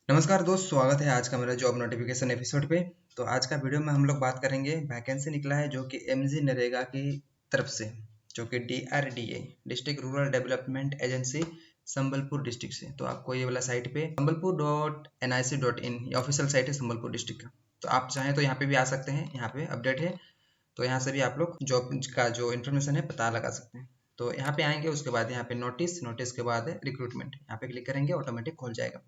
नमस्कार दोस्त, स्वागत है आज का मेरा जॉब नोटिफिकेशन एपिसोड पे। तो आज का वीडियो में हम लोग बात करेंगे, वैकेंसी निकला है जो कि एमजी नरेगा की तरफ से, जो कि DRDA district rural development agency Sambalpur district से। तो आपको ये वाला साइट पे sambalpur.nic.in ये ऑफिशियल साइट है संबलपुर डिस्ट्रिक्ट का। तो आप चाहें तो यहाँ पे भी आ सकते हैं, यहाँ पे अपडेट है। तो यहाँ से भी आप लोग जॉब का जो इन्फॉर्मेशन है पता लगा सकते हैं। तो यहाँ पे आएंगे, उसके बाद यहाँ पे नोटिस के बाद है रिक्रूटमेंट, यहाँ पे क्लिक करेंगे, ऑटोमेटिक खोल जाएगा,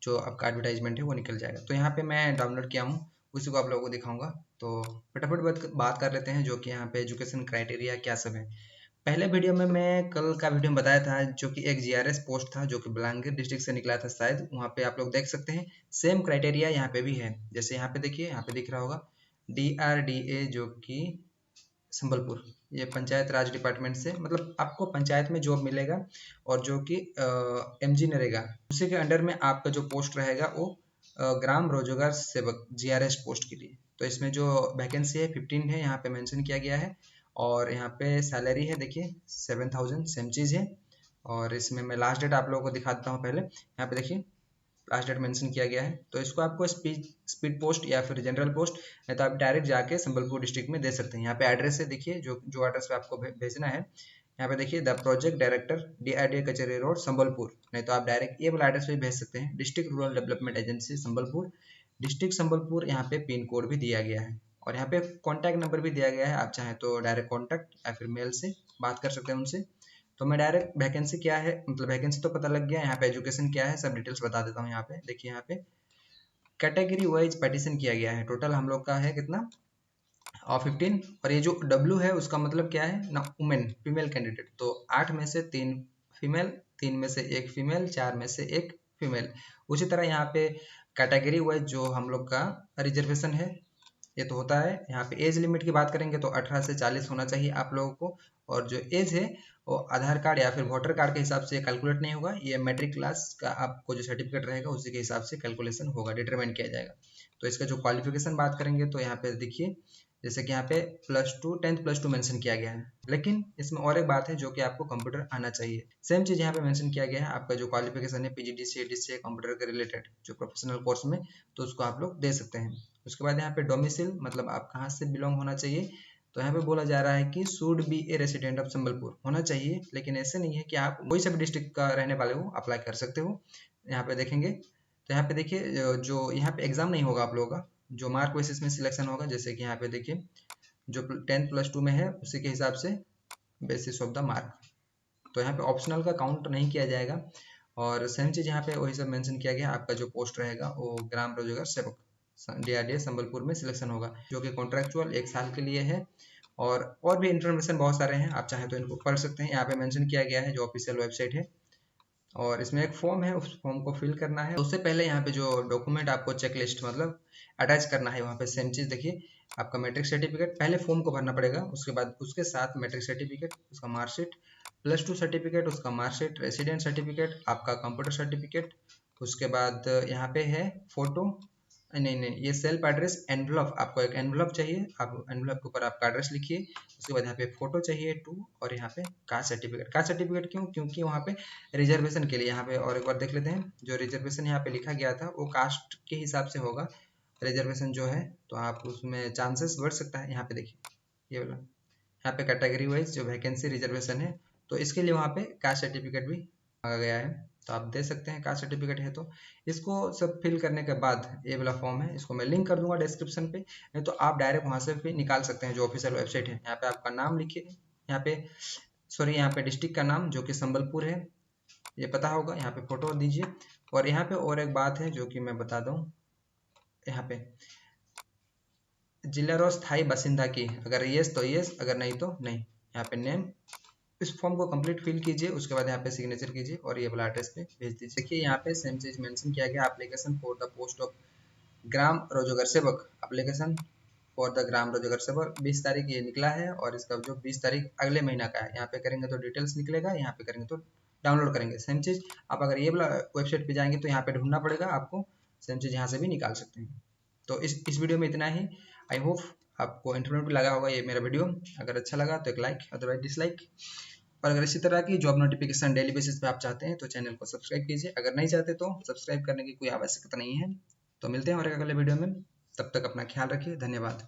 जो आपका एडवर्टाइजमेंट है वो निकल जाएगा। तो यहाँ पे मैं डाउनलोड किया हूँ, उसी को आप लोगों को दिखाऊंगा। तो फटाफट बात कर लेते हैं, जो कि यहाँ पे एजुकेशन क्राइटेरिया क्या सब है। पहले वीडियो में मैं कल का वीडियो में बताया था, जो कि एक जीआरएस पोस्ट था जो कि बलांगीर डिस्ट्रिक्ट से निकला था शायद, वहाँ पे आप लोग देख सकते हैं सेम क्राइटेरिया यहाँ पे भी है। जैसे यहाँ पे देखिए, यहाँ पे दिख रहा होगा DRDA जो कि संबलपुर, ये पंचायत राज डिपार्टमेंट से, मतलब आपको पंचायत में जॉब मिलेगा। और जो कि एमजी नरेगा उसी के अंडर में आपका जो पोस्ट रहेगा वो ग्राम रोजगार सेवक जीआरएस पोस्ट के लिए। तो इसमें जो वैकेंसी है 15 है, यहाँ पे मेंशन किया गया है। और यहाँ पे सैलरी है देखिए 7000, सेम चीज़ है। और इसमें मैं लास्ट डेट आप लोगों को दिखा देता हूँ। पहले यहाँ पे देखिए लास्ट डेट मेंशन किया गया है। तो इसको आपको स्पीड पोस्ट या फिर जनरल पोस्ट, नहीं तो आप डायरेक्ट जाके संबलपुर डिस्ट्रिक्ट में दे सकते हैं। यहाँ पे एड्रेस है देखिए, जो जो एड्रेस पे आपको भेजना है। यहाँ पे देखिए द प्रोजेक्ट डायरेक्टर DRDA कचहरी रोड संबलपुर, नहीं तो आप डायरेक्ट ये वाला एड्रेस पे भेज सकते हैं, district rural development agency Sambalpur, district Sambalpur. यहाँ पे पिन कोड भी दिया गया है और यहाँ पे कॉन्टैक्ट नंबर भी दिया गया है। आप चाहें तो डायरेक्ट कॉन्टैक्ट या फिर मेल से बात कर सकते हैं उनसे। तो मैं डायरेक्ट वैकेंसी क्या है, मतलब वैकेंसी तो पता लग गया, यहाँ पे एजुकेशन क्या है सब डिटेल्स बता देता हूँ। यहाँ पे देखिए, यहाँ पे कैटेगरी वाइज पार्टीशन किया गया है। टोटल हम लोग का है कितना, और 15। और ये जो W है उसका मतलब क्या है ना, वुमेन, फीमेल कैंडिडेट। तो 8 में से 3 फीमेल, 3 में से 1 फीमेल, 4 में से 1 फीमेल। उसी तरह यहाँ पे कैटेगरी वाइज जो हम लोग का रिजर्वेशन है, ये तो होता है। यहाँ पे एज लिमिट की बात करेंगे तो 18 से 40 होना चाहिए आप लोगों को। और जो एज है वो आधार कार्ड या फिर वोटर कार्ड के हिसाब से कैलकुलेट नहीं होगा, ये मैट्रिक क्लास का आपको जो सर्टिफिकेट रहेगा उसी के हिसाब से कैलकुलेशन होगा, डिटरमाइन किया जाएगा। तो इसका जो क्वालिफिकेशन बात करेंगे तो यहाँ पे देखिए, जैसे कि यहाँ पे +2 10th +2 मेंशन किया गया है। लेकिन इसमें और एक बात है, जो कि आपको कंप्यूटर आना चाहिए। सेम चीज़ यहाँ पे मेंशन किया गया है, आपका जो क्वालिफिकेशन है PGDCA DCA कंप्यूटर के रिलेटेड जो प्रोफेशनल कोर्स में, तो उसको आप लोग दे सकते हैं। उसके बाद यहाँ पे डोमिसाइल, मतलब आप कहाँ से बिलोंग होना चाहिए। तो यहाँ पे बोला जा रहा है कि should be A resident of Sambalpur होना चाहिए, लेकिन ऐसे नहीं है कि आप कोई सा भी डिस्ट्रिक्ट का रहने वाले हो अप्लाई कर सकते हो। यहाँ पे देखेंगे तो यहाँ पे देखिए, जो यहाँ पे एग्जाम नहीं होगा आप लोगों का, जो मार्क बेसिस में सिलेक्शन होगा। जैसे कि यहाँ पे देखिए, जो 10th +2 में है उसी के हिसाब से बेसिस ऑफ द मार्क। तो यहाँ पे ऑप्शनल का काउंट नहीं किया जाएगा। और सेम चीज़ यहाँ पे वही सब मेंशन किया गया, आपका जो पोस्ट रहेगा वो ग्राम रोजगार सेवक DRDA संबलपुर में सिलेक्शन होगा, जो कि कॉन्ट्रैक्चुअल 1 साल के लिए है। और भी इन्फॉर्मेशन बहुत सारे हैं, आप चाहें तो इनको पढ़ सकते हैं। यहाँ पे मेंशन किया गया है जो ऑफिशियल वेबसाइट है। और इसमें एक फॉर्म है, उस फॉर्म को फिल करना है। उससे पहले यहाँ पे जो डॉक्यूमेंट आपको चेकलिस्ट मतलब अटैच करना है, वहाँ पे सेम चीज़ देखिए, आपका मैट्रिक सर्टिफिकेट, पहले फॉर्म को भरना पड़ेगा, उसके बाद उसके साथ मैट्रिक सर्टिफिकेट, उसका मार्कशीट, +2 सर्टिफिकेट, उसका मार्कशीट, रेसिडेंट सर्टिफिकेट, आपका कंप्यूटर सर्टिफिकेट। उसके बाद यहाँ पे है फोटो, नहीं नहीं, ये सेल्फ एड्रेस एनवलप, आपको एक एनवलप चाहिए, आप एनवलप के ऊपर आपका एड्रेस लिखिए। उसके बाद यहाँ पे फोटो चाहिए 2, और यहाँ पे कास्ट सर्टिफिकेट। कास्ट सर्टिफिकेट क्यों, क्योंकि वहाँ पे रिजर्वेशन के लिए। यहाँ पे और एक बार देख लेते हैं, जो रिजर्वेशन यहाँ पे लिखा गया था वो कास्ट के हिसाब से होगा रिजर्वेशन जो है, तो आप उसमें चांसेस बढ़ सकता है। यहाँ पे देखिए ये वाला, यहाँ पे कैटेगरी वाइज जो वैकेंसी रिजर्वेशन है, तो इसके लिए वहाँ पे कास्ट सर्टिफिकेट भी मांगा गया है। तो आप दे सकते हैं, कास्ट सर्टिफिकेट है तो। इसको सब फिल करने के बाद ये वाला फॉर्म है, इसको मैं लिंक कर दूंगा डिस्क्रिप्शन पे, नहीं तो आप डायरेक्ट वहाँ से भी निकाल सकते हैं, जो ऑफिशियल वेबसाइट है। यहाँ पे आपका नाम लिखिए, यहाँ पे सॉरी, यहाँ पे डिस्ट्रिक्ट का नाम जो कि संबलपुर है ये पता होगा, यहाँ पे फोटो दीजिए। और यहाँ पे और एक बात है जो कि मैं बता दूं, यहाँ पे जिला और स्थायी बासिंदा की, अगर यस तो यस, अगर नहीं तो नहीं। यहाँ पे नेम, इस फॉर्म को कंप्लीट फिल कीजिए, उसके बाद यहाँ पे सिग्नेचर कीजिए और ये वाला एड्रेस पे भेज दीजिए। देखिए यहाँ पे सेम चीज मेंशन किया गया, application for the post of Gram Rozgar Sevak, application for the gram Rozgar सेवक 20 तारीख ये निकला है, और इसका जो 20 तारीख अगले महीना का है। यहाँ पे करेंगे तो डिटेल्स निकलेगा, यहाँ पे करेंगे तो डाउनलोड करेंगे। सेम चीज आप अगर ये वाला वेबसाइट पे जाएंगे तो यहाँ पे ढूंढना पड़ेगा आपको, सेम चीज यहाँ से भी निकाल सकते हैं। तो इस वीडियो में इतना ही। आई होप आपको इन्फॉर्मेटिव लगा होगा ये मेरा वीडियो। अगर अच्छा लगा तो एक लाइक, अदरवाइज डिसलाइक। और अगर इसी तरह की जॉब नोटिफिकेशन डेली बेसिस पे आप चाहते हैं तो चैनल को सब्सक्राइब कीजिए, अगर नहीं चाहते तो सब्सक्राइब करने की कोई आवश्यकता नहीं है। तो मिलते हैं हमारे अगले वीडियो में, तब तक अपना ख्याल रखिए, धन्यवाद।